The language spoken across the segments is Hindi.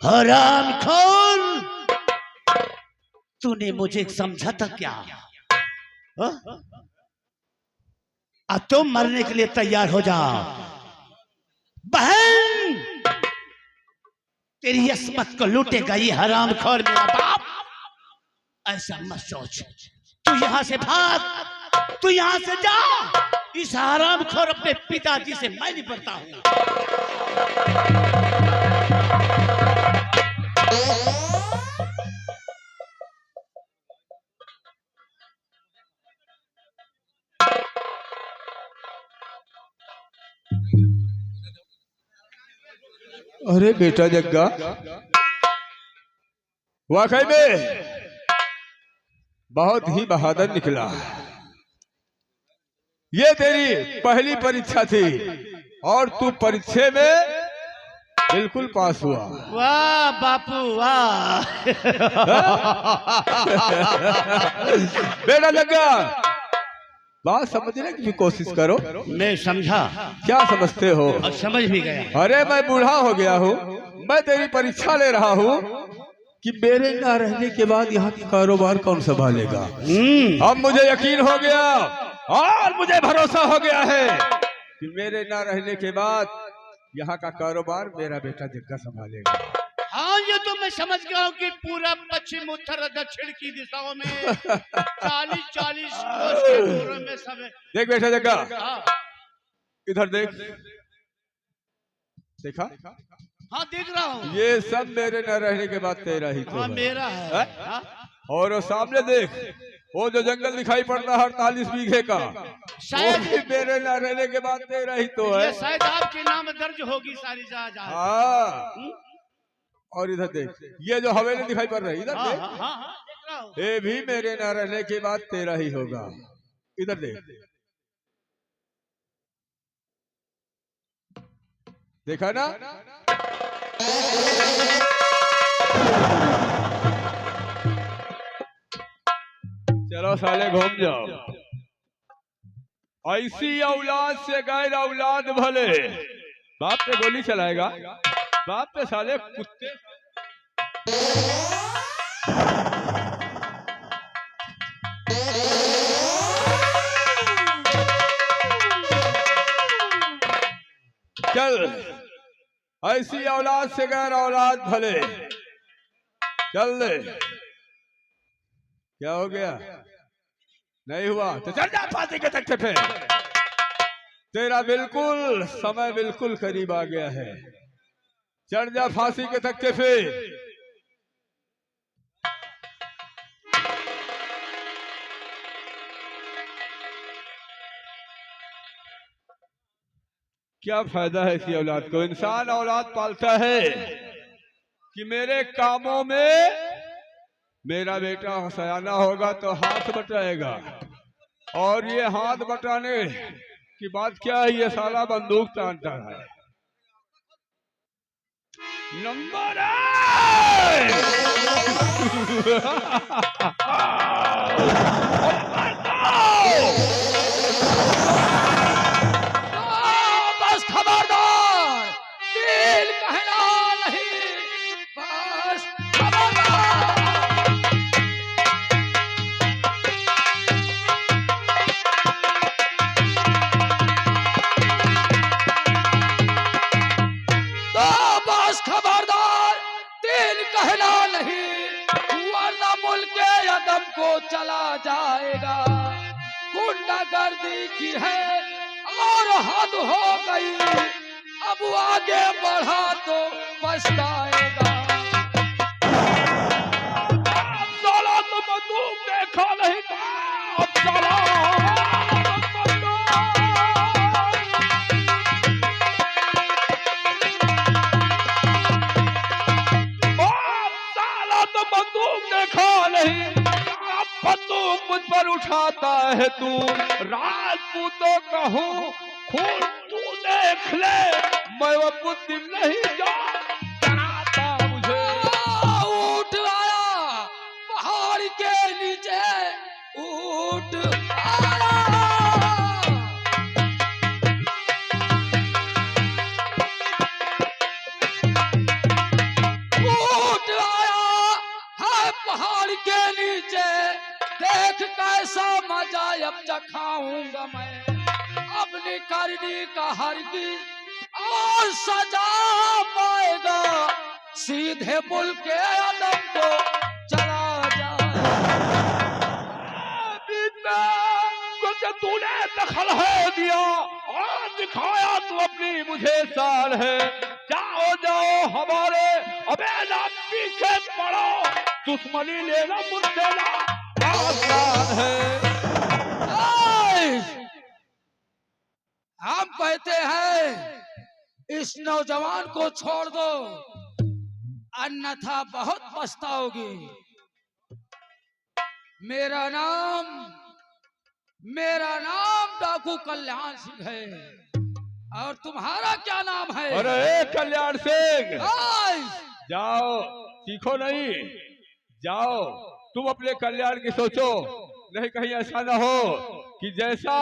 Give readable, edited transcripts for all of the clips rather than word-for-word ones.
हरामखोर, तूने मुझे समझा था क्या? अब तुम मरने के लिए तैयार हो जा। बहन, तेरी असमत को लूटेगा ये हरामखोर मेरा बाप। ऐसा मत सोच, तू यहां से भाग, तू यहां से जा। इस हरामखोर अपने पिताजी से मैं निपटता हूं। अरे बेटा जग्गा, वाकई में बहुत ही बहादुर निकला। ये तेरी पहली परीक्षा थी और तू परीक्षा में बिल्कुल पास हुआ। वाह बापू वाह। बेटा जग्गा, बात समझने की कोशिश करो। मैं समझा। क्या समझते हो? और समझ भी गया। अरे मैं बूढ़ा हो गया हूँ, मैं तेरी परीक्षा ले रहा हूँ कि मेरे ना रहने के बाद यहाँ का कारोबार कौन संभालेगा। अब मुझे यकीन हो गया और मुझे भरोसा हो गया है कि मेरे ना रहने के बाद यहाँ का कारोबार मेरा बेटा जग्गा संभालेगा। हाँ, ये तो मैं समझ गया हूँ कि पूरा पश्चिम उत्तर दक्षिण की दिशाओं में 40-40 कोस के दूर में सब है। देख बेटा जग्गा, हाँ। इधर देख, देखा? हाँ देख रहा हूँ। ये सब मेरे न रहने के बाद तेरा ही तो हाँ है। मेरा है। हाँ? और वो सामने देख, वो जो जंगल दिखाई पड़ता है 48 बीघे का, शायद वो भी मेरे न रहने के बाद तेरा ही तो है। ये शायद आपके नाम दर्ज होगी सारी जगह। हाँ। और इधर देख, ये जो हवेली दिखाई पड़ रही है, इधर देख, हाँ देख रहा हूँ। ये भी मेरे न रहने के बाद तेरा ही होगा। इधर देख, देखा ना? चलो साले घूम जाओ। ऐसी औलाद से गैर औलाद भले। बाप पे गोली चलाएगा, बाप पे साले कुत्ते। चल, ऐसी औलाद से गैर औलाद भले। चल ले। क्या हो गया? नहीं हुआ तो चल जा फांसी के तख्ते पे। तेरा बिल्कुल समय बिल्कुल करीब आ गया है। चढ़ जा फांसी के तख्ते पे। क्या फायदा है इसी औलाद को? इंसान औलाद पालता है कि मेरे कामों में मेरा बेटा सयाना होगा तो हाथ बटाएगा, और ये हाथ बटाने की बात क्या है? ये साला बंदूक तानता है। नंबर बस खबरदार, दिल कहना नहीं, बस खबरदार। बस खबरदार, दिल कहना नहीं, वरना मुल्क अदम को चला जाएगा। गुंडागर्दी की है और हद हो गई, अब आगे बढ़ा तो पछताएगा। साला तो बंदूक देखा नहीं था। अब साला तो बंदूक देखा नहीं। अब बंदूक मुझ पर उठाता है तू। राजपूतों का हूँ खून तू देख ले, मैं वो बुद्धि नहीं जानता मुझे। ऊँट आया पहाड़ के नीचे, ऊँट आया। देख कैसा मजा अब चखाऊंगा मैं अपनी करनी का हरगिज और सजा पाएगा सीधे मुल्क के आदम को चला जाए। कुछ तूने दखल है दिया और दिखाया तू अपनी मुझे साल है। जाओ जाओ हमारे अबे ना पीछे पड़ो दुश्मनी लेना मुझसे ना आसान है। हम कहते हैं इस नौजवान को छोड़ दो अन्यथा बहुत पछताओगी। मेरा नाम डाकू कल्याण सिंह है और तुम्हारा क्या नाम है? अरे कल्याण सिंह जाओ सीखो नहीं, जाओ तुम अपने कल्याण की सोचो। नहीं कहीं ऐसा ना हो कि जैसा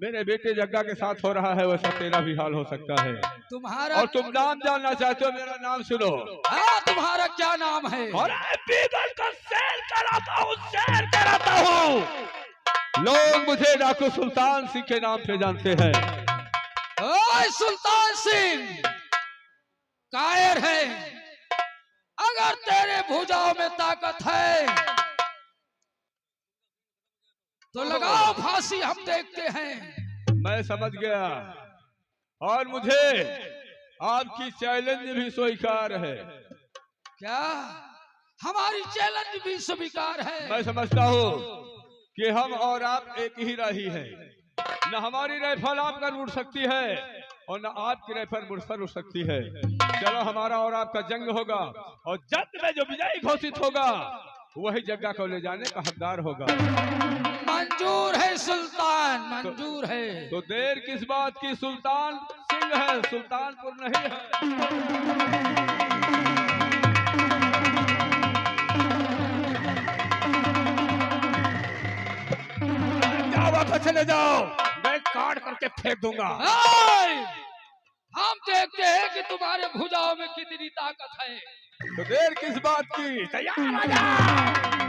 मेरे बेटे जग्गा के साथ हो रहा है वैसा तेरा भी हाल हो सकता है। तुम्हारा और तुम नाम जानना चाहते हो, मेरा नाम सुनो। हाँ, तुम्हारा क्या नाम है? सैर कराता हूँ। लोग मुझे डाकू सुल्तान सिंह के नाम से जानते हैं। ओए सुल्तान सिंह कायर है, अगर तेरे भुजाओं में ताकत है तो लगाओ फांसी, हम देखते हैं। मैं समझ गया और मुझे आपकी चैलेंज भी स्वीकार है। क्या हमारी चैलेंज भी स्वीकार है? मैं समझता हूँ कि हम और आप एक ही राही हैं। न हमारी राइफल आप कर उड़ सकती है और न आपकी राइफल मुड़सर उड़ सकती है। चलो हमारा और आपका जंग होगा और जंग में जो विजयी घोषित होगा वही जग्गा को ले जाने का हकदार होगा। मंजूर है सुल्तान, मंजूर है। तो देर किस बात की? सुल्तान सिंह है, सुल्तानपुर नहीं है। जाओ चले जाओ, मैं काट करके फेंक दूंगा। हम देखते हैं कि तुम्हारे भुजाओं में कितनी ताकत है। तो देर किस बात की? तैयार हो जाओ।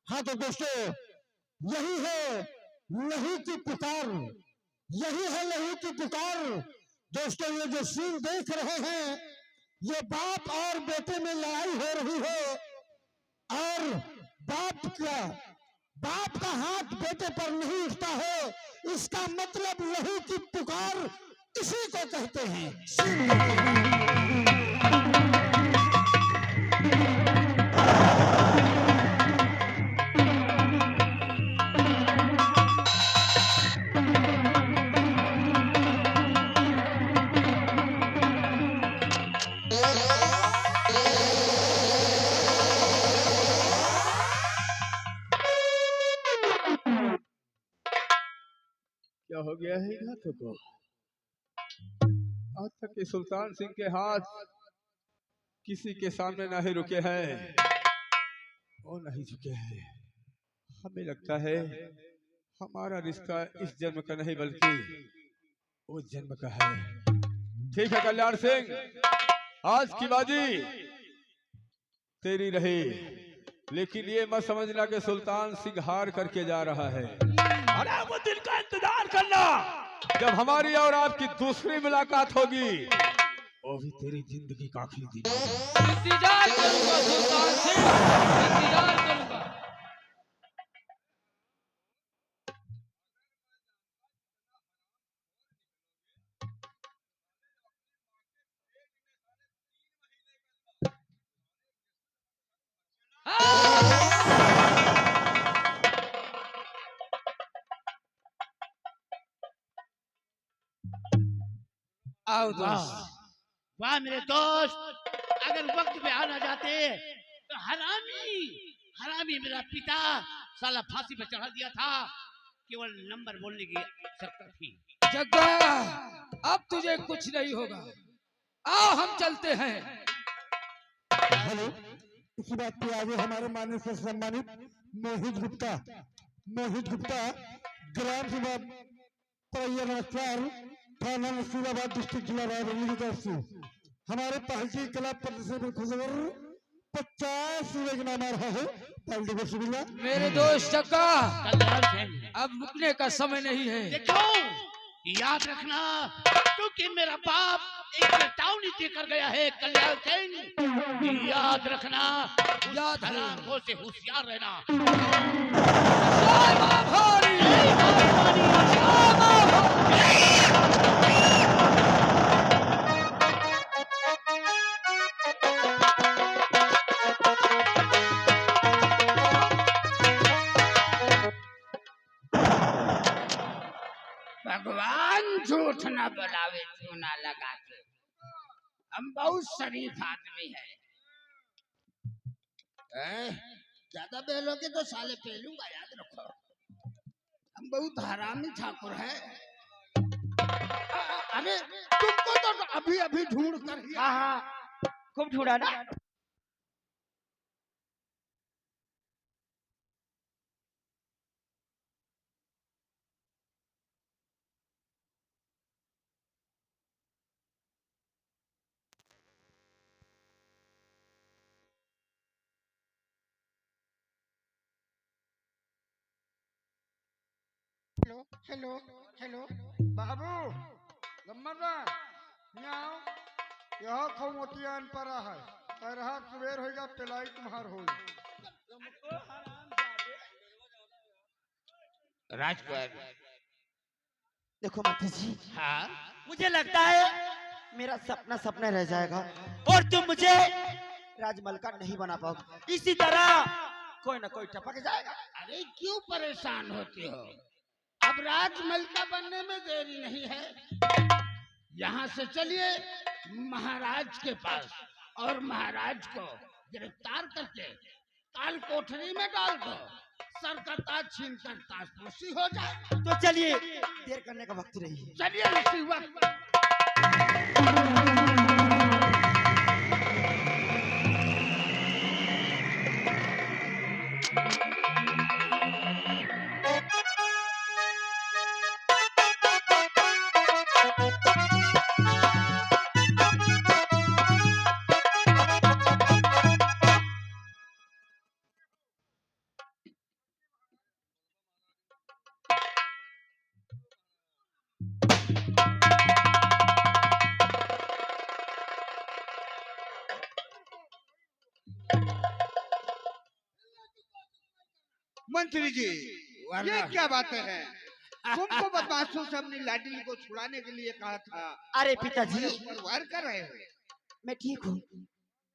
हाँ तो दोस्तों, यही है लहू की पुकार, यही है लहू की पुकार। दोस्तों ये जो सीन देख रहे हैं, ये बाप और बेटे में लड़ाई हो रही है और बाप का हाथ बेटे पर नहीं उठता है। इसका मतलब लहू की पुकार इसी को कहते हैं। क्या हो गया है इन हाथों को? आज तक के सुल्तान सिंह के हाथ किसी के सामने नहीं रुके हैं और नहीं झुके हैं। हमें लगता है हमारा रिश्ता इस जन्म का नहीं बल्कि उस जन्म का है। ठीक है कल्याण सिंह, आज की बाजी तेरी रही, लेकिन ये मत समझना कि सुल्तान सिंह हार करके जा रहा है। अरे वो दिन का इंतजार करना जब हमारी और आपकी दूसरी मुलाकात होगी, वो भी तेरी जिंदगी का आखिरी दिन। इंतजार करूंगा सुल्तान सिंह, इंतजार करूंगा। आओ वाह दोस्त। वाह मेरे दोस्त, अगर वक्त पे आना चाहते तो हरामी हरामी मेरा पिता साला फांसी पर चढ़ा दिया था, केवल नंबर बोलने की शर्त थी। जग्गा अब तुझे कुछ नहीं होगा, आओ हम चलते हैं। हेलो, इसी बात पे आगे हमारे माननीय से सम्मानित मोहित गुप्ता ग्राम सभा परिवार थाना नसीराबाद डिस्ट्रिक्ट जिला रायबरेली की तरफ से हमारे पार्टी कला प्रदर्शन में खुशखबर 50 सूरज नाम आ रहा है। पार्टी को शुक्रिया। मेरे दोस्त जग्गा कल्याण सिंह, अब रुकने का समय नहीं है। देखो याद रखना, क्योंकि मेरा बाप एक चेतावनी देकर गया है कल्याण सिंह, याद रखना, याद है। हरामखोर से होशियार रहना। जय मां भवानी। भगवान झूठ न बुलावे चूना लगा के, हम बहुत शरीफ आदमी है। ज्यादा बेलोगे तो साले पेलूंगा, याद रखो। हम बहुत हरामी ठाकुर है। अरे तुमको तो अभी अभी ढूंढ कर ही खूब ढूंढा ना। हेलो हेलो हेलो बाबू गम्मदार यहाँ यहाँ खमोतियान परा है, तरह सवेर होगा पिलाई तुम्हार हो। राजकुमार देखो माता जी, हाँ मुझे लगता है मेरा सपना सपना रह जाएगा और तुम मुझे राजमलका नहीं बना पाओगे। इसी तरह कोई ना कोई टपक जाएगा। अरे क्यों परेशान होते हो, अब राजमलका बनने में देरी नहीं है। यहाँ से चलिए महाराज के पास और महाराज को गिरफ्तार करके काल कोठरी में डाल दो। सर का ताज छीन कर ताजपोशी हो जाए। तो चलिए, देर करने का वक्त नहीं है। चलिए इसी वक्त। मंत्री जी, ये क्या बातें हैं? तुमको बदमाशों से अपनी लाडली को छुड़ाने के लिए कहा था। अरे पिताजी, वार कर रहे हो। मैं ठीक हूँ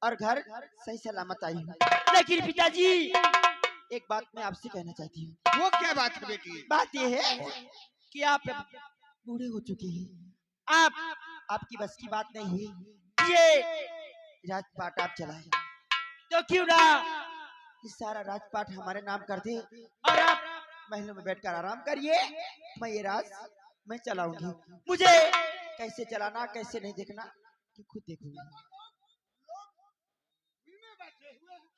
और घर सही सलामत आई हूँ। लेकिन पिताजी, एक बात मैं आपसे कहना चाहती हूँ। वो क्या बात है बेटी? बात ये है कि आप बूढ़े हो चुके हैं। आपकी बस की बात नहीं है ये राजपाट आप चलाए, तो क्यों ना इस सारा राजपाट हमारे नाम कर दे और आप महलों में बैठकर आराम करिए। मैं ये राज मैं चलाऊंगी। मुझे कैसे चलाना कैसे नहीं देखना कि खुद देखूंगी।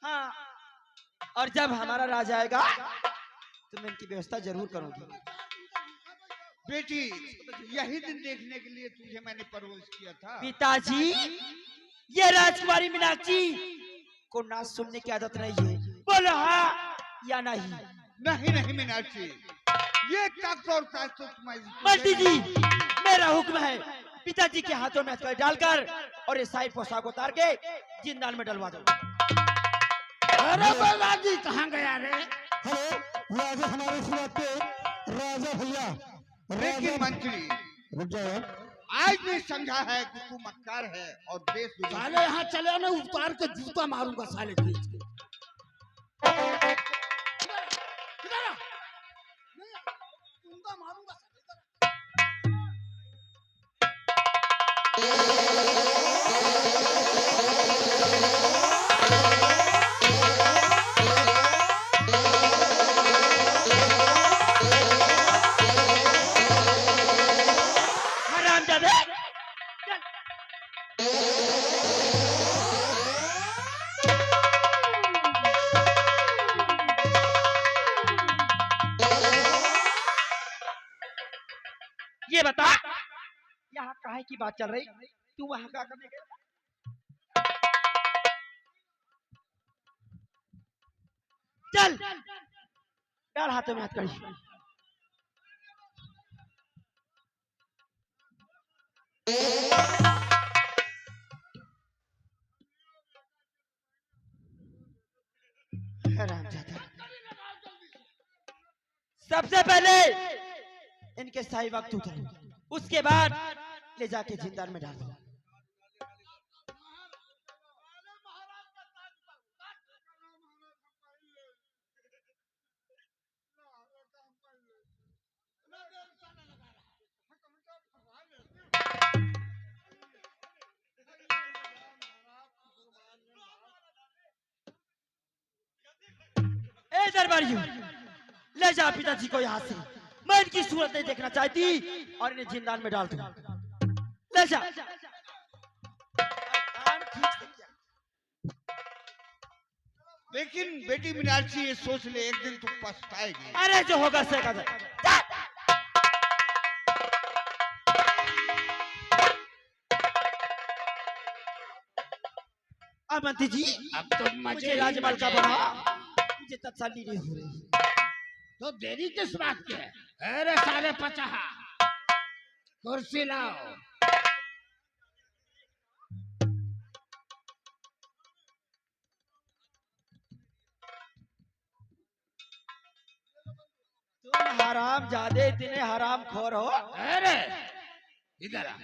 हाँ, और जब हमारा राज आएगा तो मैं इनकी व्यवस्था जरूर करूंगी। बेटी, यही दिन देखने के लिए तुझे मैंने परवरिश किया था। पिताजी, ये राजकुमारी मीनाक्षी को ना सुनने की आदत नहीं है। बोलो हाँ या नहीं? नहीं नहीं मीनाक्षी, ये तख्त और ताज तो तुम्हारी। मंत्री जी, मेरा हुक्म है पिताजी के हाथों में हथकड़ी डालकर और ये सारी पोशाक उतार के जिंदाल में डलवा दो। अरे बालाजी कहाँ गया रे? हेलो, राजा हमारे सिवा पे राजा भैया। लेकिन मंत्री, रुक जाओ। आज भी समझा है कि तू मक्कार है और देश विदेश। साले यहाँ चले ना, उतार के जूता मारूंगा साले खींच के। इधर आ। नहीं, जूता मारूंगा साले, इधर आ। की बात चल रही, तू वहां क्या करने गया? चल डाल हाथों में हथकड़ी। हरामजादा, सबसे पहले इनके सही वक्त उठाओ, उसके बाद ले जाके जिंदान में डाल दो। ए दरबारियों, ले जा पिताजी को यहाँ से, मैं इनकी सूरत नहीं देखना चाहती और इन्हें जिंदान में डाल दूं। ले जा। लेकिन बेटी मीनाक्षी ये सोच ले, एक दिन तू पछताएगी। अरे जो होगा से का अवंती जी, अब तो मुझे मजे राजमहल का बना, मुझे तसल्ली नहीं हो रही। तो देरी किस बात की है? अरे साले पचाहा, कुर्सी लाओ। तुम हराम जादे इतने हराम खोर हो। अरे इधर आ,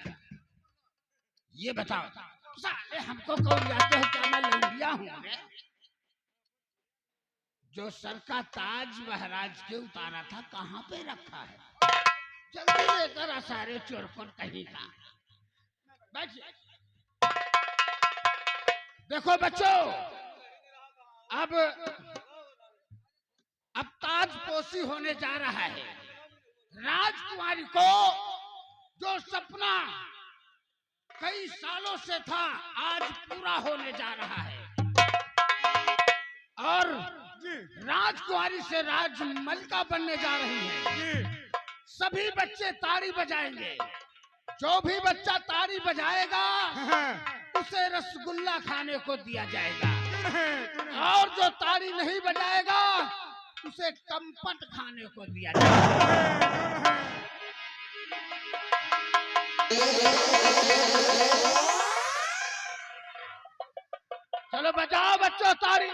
ये बताओ साले हमको कौन जाते हो? क्या मैं लौंडिया हूँ? जो सर का ताज महाराज के उतारा था कहाँ पे रखा है? जल्दी लेकर आ सारे चोरपन कहीं का। बैठिए। देखो बच्चों, अब ताजपोशी होने जा रहा है। राजकुमारी को जो सपना कई सालों से था आज पूरा होने जा रहा है और राजकुमारी से राजमलिका बनने जा रही है। सभी बच्चे ताड़ी बजाएंगे। जो भी बच्चा ताड़ी बजाएगा उसे रसगुल्ला खाने को दिया जाएगा और जो ताड़ी नहीं बजाएगा उसे कम्पट खाने को दिया जाएगा। चलो बजाओ बच्चों ताड़ी।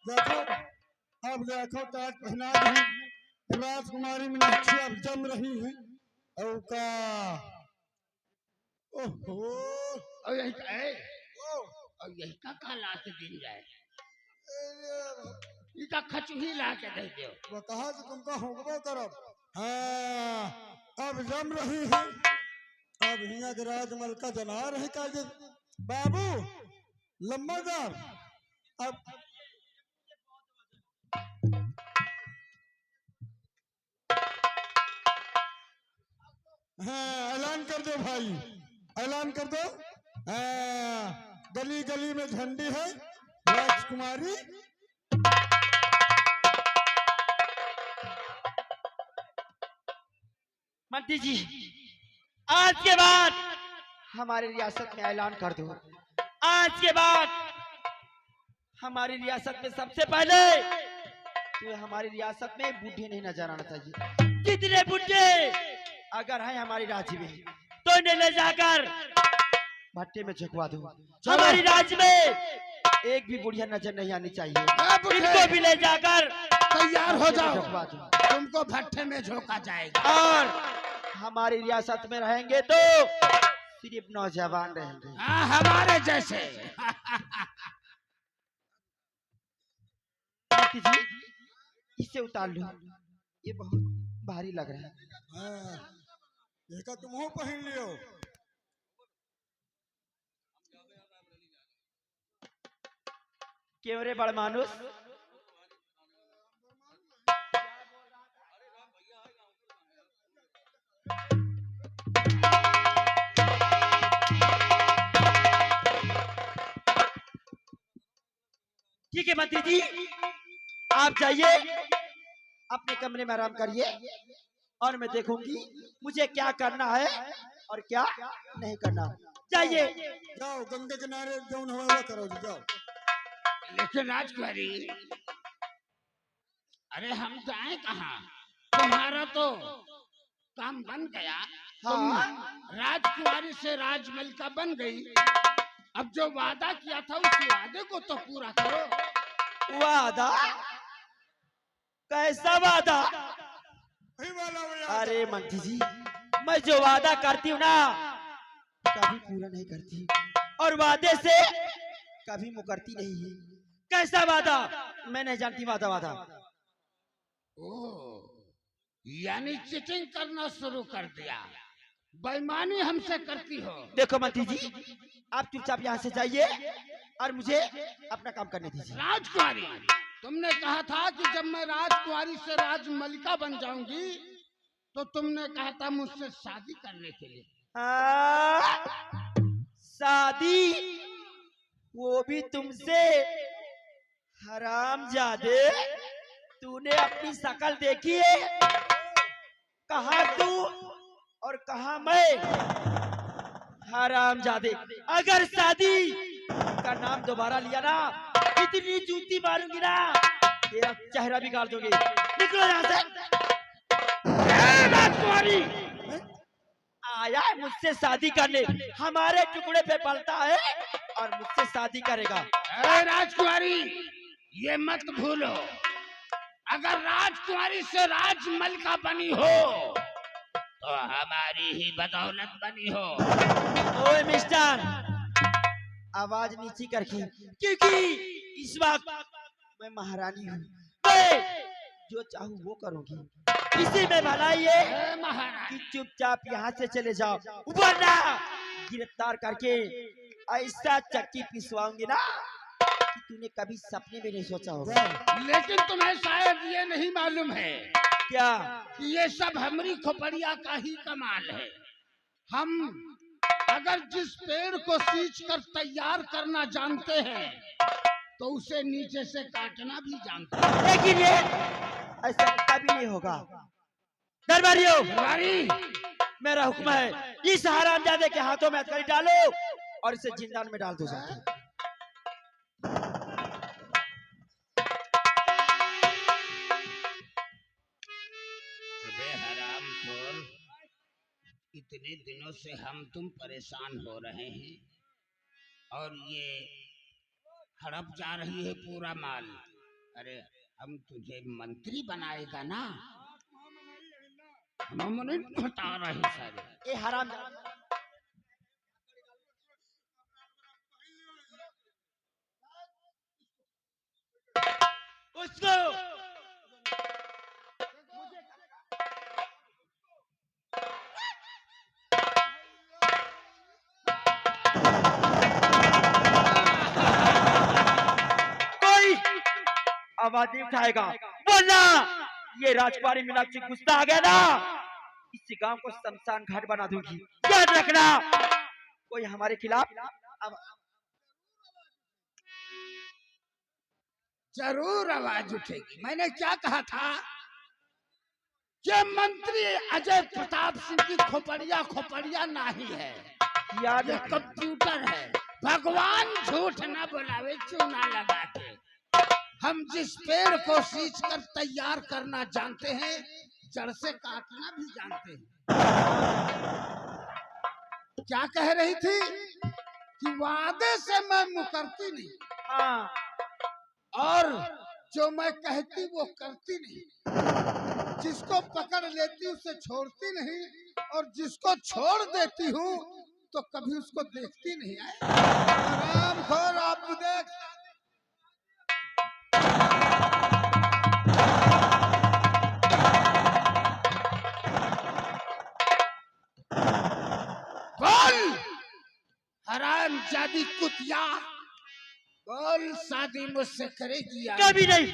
देखो, अब देखो ताज पहना रही राजकुमारी मीनाक्षी अब जम रही है। और का ओहो, और यही का ला के दिन जाए, इनका खचुही ला के दे दो। वो कहा कि तुमका होगबो करब। हाँ, अब जम रही है। अब हिया के राजमहल का जना रहे का जे बाबू लंबादार। अब हाँ, ऐलान कर दो भाई, ऐलान कर दो। हाँ, गली गली में झंडी है राजकुमारी। मंत्री जी, आज के बाद हमारी रियासत में ऐलान कर दो। आज के बाद हमारी रियासत में सबसे पहले तो हमारी रियासत में बूढ़े नहीं नजर आना चाहिए। कितने बूढ़े अगर हैं हमारी राज्य में तो इन्हें ले जाकर भट्टे में झुकवा दो। हमारी राज्य में एक भी बुढ़िया नजर नहीं आनी चाहिए। इनको भी ले जाकर तैयार हो जाओ, झुकवा दो। तुमको भट्टे में झोंका जाएगा। और हमारी रियासत में रहेंगे तो सिर्फ नौजवान रहेंगे। हाँ, हमारे जैसे। जी, इसे उतार लो, ये बहुत भारी लग रहा है। हाँ, देखा तुम हो पहन लियो। क्यों रे बड़ मानुस, ठीक है मंत्री जी, आप जाइए अपने कमरे में आराम करिए और मैं देखूंगी मुझे क्या करना है और क्या नहीं करना। जाइए। जाओ गंगे किनारे जो हुआ करो जी, जाओ। लेकिन राजकुमारी, अरे हम जाए कहाँ? तुम्हारा तो काम बन गया। तुम राजकुमारी से राजमलिका बन गई। अब जो वादा किया था उस वादे को तो पूरा करो। वादा? कैसा वादा? अरे मंत्री जी, मैं जो वादा करती हूँ ना कभी पूरा नहीं करती और वादे से कभी मुकरती नहीं है। कैसा वादा? मैं नहीं जानती वादा। ओह, यानी चीटिंग करना शुरू कर दिया, बेईमानी हमसे करती हो। देखो मंत्री जी, आप चुपचाप यहाँ से जाइए और मुझे अपना काम करने दीजिए। राजकुमारी, तुमने कहा था कि जब मैं राजकुमारी से राजमलिका बन जाऊंगी तो तुमने कहा था मुझसे शादी करने के लिए। शादी? वो भी तुमसे? हरामजादे, तूने अपनी शक्ल देखी है? कहाँ तू और कहाँ मैं? हरामजादे, अगर शादी का नाम दोबारा लिया ना इतनी जूती मारूंगी ना तेरा चेहरा बिगाड़ दोगे। निकलो यहाँ से। राजकुमारी आया है मुझसे शादी करने, हमारे टुकड़े पे पलता है और मुझसे शादी करेगा। अरे राजकुमारी, ये मत भूलो, अगर राजकुमारी से राजमलिका बनी हो तो हमारी ही बदौलत बनी हो। ओए मिस्टर, आवाज नीची करके, क्योंकि इस वक्त मैं महारानी हूँ। मैं जो चाहूँ वो करूँगी। इसी में भलाई है कि चुपचाप यहाँ से चले जाओ, वरना गिरफ्तार करके ऐसा चक्की पिसवाऊंगी ना कि तूने कभी सपने में नहीं सोचा होगा। लेकिन तुम्हें शायद ये नहीं मालूम है क्या कि ये सब हमारी खोपड़िया का ही कमाल है। हम अगर जिस पेड़ को सींच कर तैयार करना जानते हैं तो उसे नीचे से काटना भी जानते हैं। लेकिन ये ऐसा कभी नहीं होगा। दरबारियों, मेरा हुक्म है, इस हरामजादे के हाथों में हथकड़ी डालो और इसे जिंदान में डाल दो। हरामखोर, इतने दिनों से हम तुम परेशान हो रहे हैं और ये हड़प जा रही है पूरा माल। अरे हम तुझे मंत्री बनाएगा ना, हम नहीं हटा रहे सारे। ये हराम उसको कोई आवाज नहीं उठाएगा, वरना ये राजकुमारी मीनाक्षी गुस्सा आ गया ना इस गांव को शमशान घाट बना दूंगी। याद रखना, कोई हमारे खिलाफ जरूर आवाज उठेगी। मैंने क्या कहा था? ये मंत्री अजय प्रताप सिंह की खोपड़िया नहीं है, याद ये कंप्यूटर है। भगवान झूठ न बुलावे चूना लगा के। हम जिस पेड़ को सींच कर तैयार करना जानते हैं, जड़ से काटना भी जानते हैं। क्या कह रही थी कि वादे से मैं मुकरती नहीं, हाँ, और जो मैं कहती वो करती नहीं। जिसको पकड़ लेती उसे छोड़ती नहीं, और जिसको छोड़ देती हूँ तो कभी उसको देखती नहीं है। हरामखोर, आप देख। बोल हरामजादी कुतिया, बोल शादी मुझसे करेगी या कभी नहीं।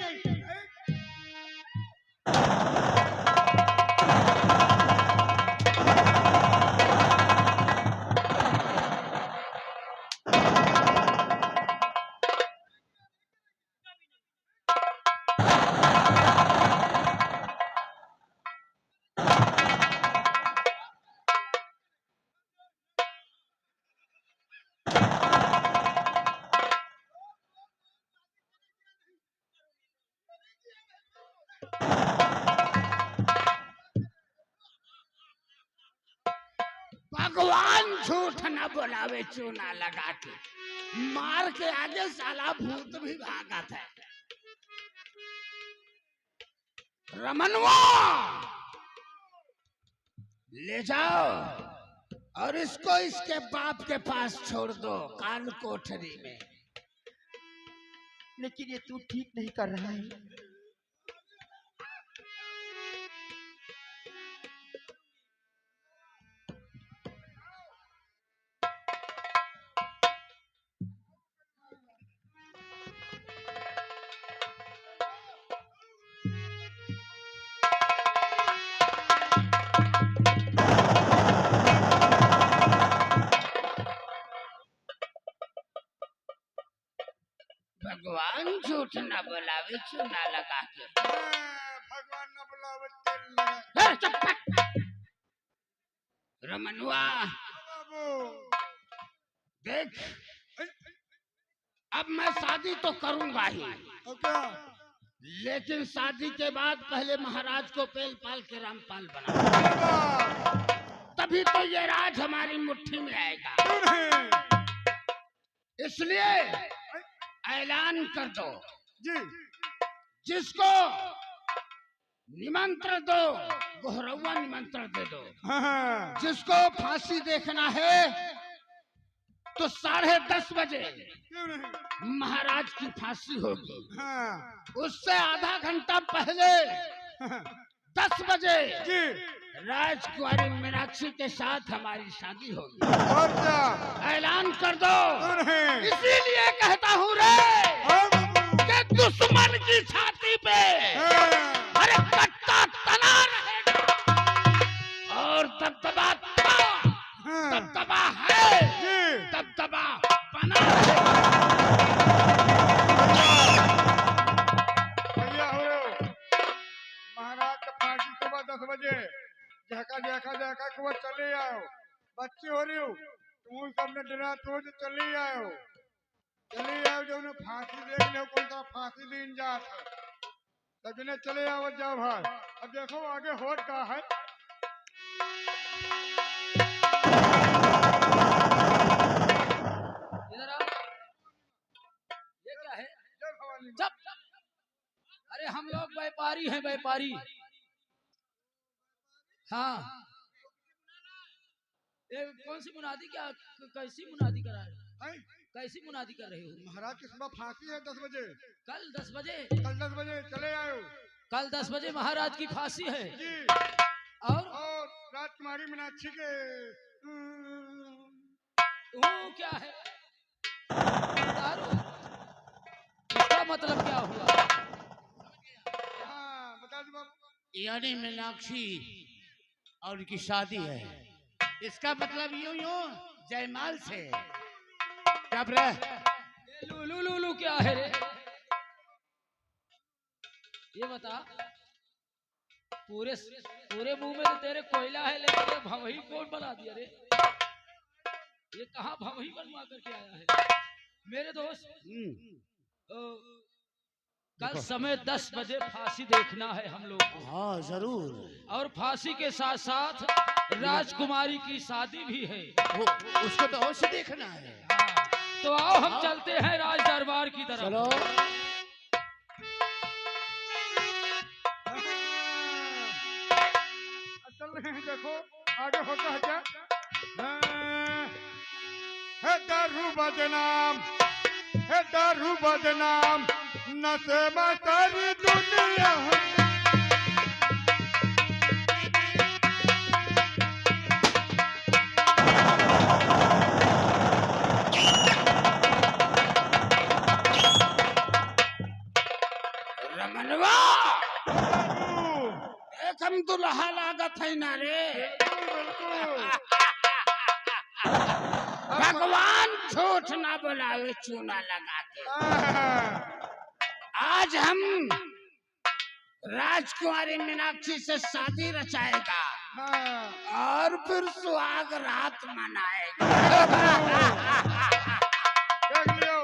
भगवान झूठ न बोलावे चूना लगा के, मार के आगे साला भूत भी भागा था। रमनवा ले जाओ और इसको इसके बाप के पास छोड़ दो काल कोठरी में। लेकिन ये तू ठीक नहीं कर रहा है। भगवान झूठ न बोलावे चूना लगा के। भगवान न बुलावे तेल लगा। ए, चुप कर। रमनवा बाबू देख, अब मैं शादी तो करूंगा ही, और क्या? लेकिन शादी के बाद पहले महाराज को पेल पाल के रामपाल बना, तभी तो ये राज हमारी मुट्ठी में आएगा। क्यों नहीं? इसलिए ऐलान कर दो, जी जिसको निमंत्रण दो गोहरौआ निमंत्रण दे दो। हाँ जिसको फांसी देखना है तो 10:30 बजे क्यों नहीं? महाराज की फांसी होगी। हाँ उससे आधा घंटा पहले 10 बजे जी राजकुमारी मीनाक्षी के साथ हमारी शादी होगी। और क्या? ऐलान कर दो। क्यों नहीं? इसीलिए कहता हूँ रे हाँ बाबू। कि दुश्मन की छाती पे हाँ अरे कट्टा तना रहेगा और दबदबा था, हाँ दबदबा है, जी दबदबा बना रहेगा। भैया हो रहे हो। महाराज का फांसी सुबह 10 बजे जहका जहका जहका के वो चले आओ। बच्चे हो रही हो तुम सबने डरा तो चले आओ, चले आओ। जो उन्हें फांसी देख लो कौन सा फांसी दिन जात है, तभी ने चले आओ जाओ भाई। अब देखो आगे होट का है। इधर आओ। ये क्या है? जय भवानी। चुप। अरे हम लोग व्यापारी हैं, व्यापारी। हाँ, ये कौन सी मुनादी, क्या कैसी मुनादी करा रहे हो? हैं? कैसी मुनादी कर रहे हो? महाराज की सुबह फांसी है 10 बजे। कल 10 बजे? कल 10 बजे चले आओ। कल 10 बजे महाराज की फांसी है। जी और राजकुमारी मीनाक्षी के वो क्या है? दारू? इसका मतलब क्या हुआ? हाँ बता दो बाबू। यानी मीनाक्षी और उनकी शादी है, इसका मतलब यूं यूं जयमाल से। कब रे? लूलू लूलू क्या है रे? ये बता, पूरे पूरे मुंह में तो तेरे कोयला है, लेकिन ये भवही कौन बना दिया रे? ये कहाँ भवही बनवा करके आया है? मेरे दोस्त, कल समय 10 बजे फांसी देखना है हम लोग को। हाँ जरूर। और फांसी के साथ साथ राजकुमारी की शादी भी है। उसको तो और से देखना है। तो आओ हम चलते हैं राज दरबार की तरफ। चलो। चल रहे हैं, देखो आगे होता है क्या। है दारू बदनाम, है दारू बदनाम, नशे में सारी दुनिया। रमनवा एक हम दुल्हा लागत है ना रे। भगवान झूठ ना बोलावे चूना लगा के। आज हम राजकुमारी मीनाक्षी से शादी रचाएगा और फिर सुहाग रात मनाएगा। देख लियो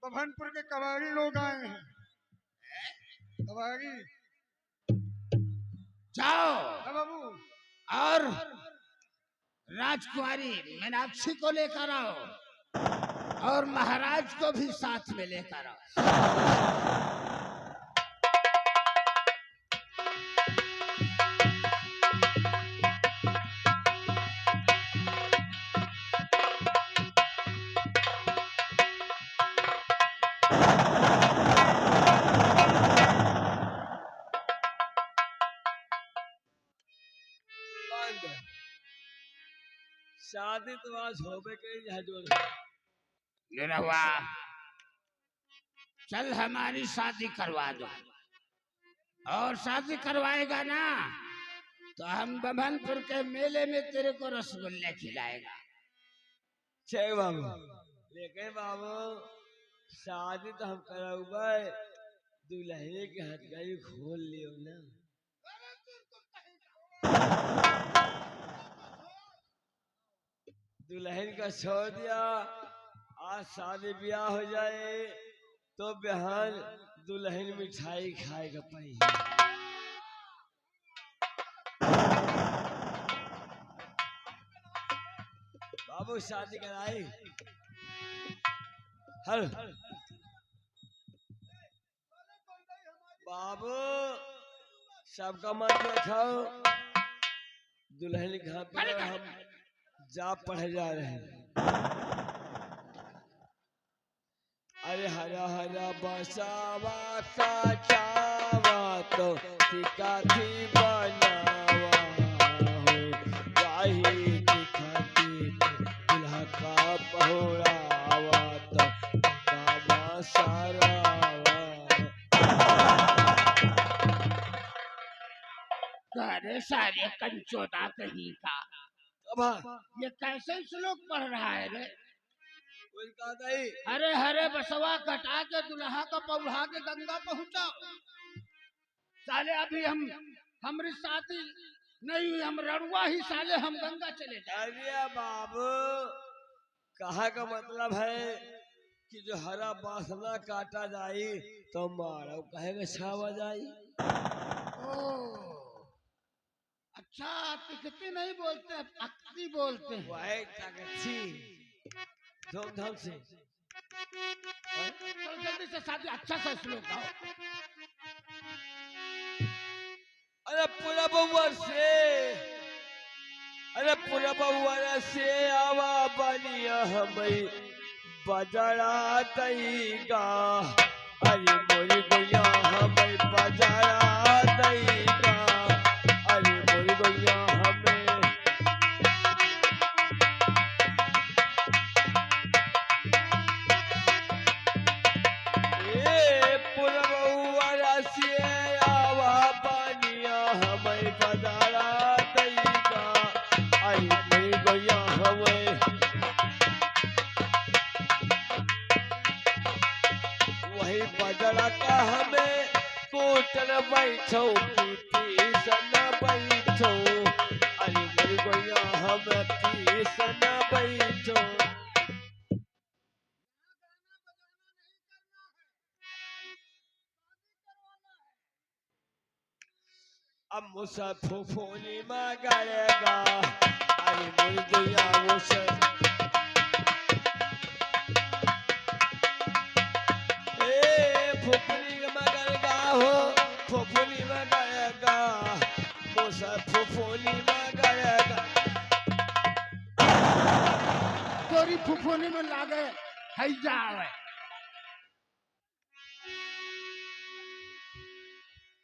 बभनपुर के कबाड़ी लोग आए हैं। कबाड़ी जाओ बाबू और राजकुमारी मीनाक्षी को लेकर आओ और महाराज को भी साथ में लेकर आओ। शादी तो आज होबे करी है जो निरहुआ, चल हमारी शादी करवा दो, और शादी करवाएगा ना तो हम बभनपुर के मेले में तेरे को रसगुल्ले खिलाएगा। छे बाबू, लेकिन बाबू शादी तो हम कराऊंगे, दुल्हे के हथकड़ी खोल लियो ना। दुल्हन का छोड़ दिया, आज शादी ब्याह हो जाए तो बिहान दुल्हन मिठाई खाएगा पाई। बाबू शादी कराई हर बाबू सबका मन रखाओ, दुल्हन घर पर हम जा पढ़े जा रहे हैं। अरे हरा हरा बसावा का चावा तो टिका थी बनावा हो, वाही दिखाती दुल्हा का पहुरावा तो टिका सारावा। अरे सारे कंचोदा कहीं का, ये कैसे श्लोक पढ़ रहा है रे? अरे हरे बसवा कटा के दुल्हा का पौधा के गंगा पहुंचाओ। साले अभी हमारी शादी नहीं हुई, हम रड़ुआ ही साले हम गंगा चले जाए। अरे बाबू, कहा का मतलब है कि जो हरा बासना काटा जाई तो मारो कहेगा छावा जाई। अच्छा, तिकती नहीं बोलते, अक्ति बोलते हैं। वही तकती, धूमधाम से चल जल्दी से शादी अच्छा सा श्लोक गाओ। अरे पूरा बउआ से, अरे पूरा बउआ से आवा बनिया हमें बजरा देगा। अरे मोरी गुया हमें बजरा देगा। अरे मोरी गुया हमें पूरा बउआ से आवा बनिया हमें बजरा देगा। अरे मोरी गुया हमें वही बजरा का हमें कोटन बैठो पीसन बैठो। अरे मोरी गुया हमें पीसन बैठो। अब मुसा फुफोनी मगरेगा। अरे मोरी गुया मुसा फुफुनी मगरेगा हो, फुफुनी मगरेगा, मुसा फुफुनी मगरेगा। तोरी फुफुनी में लागे है जावे।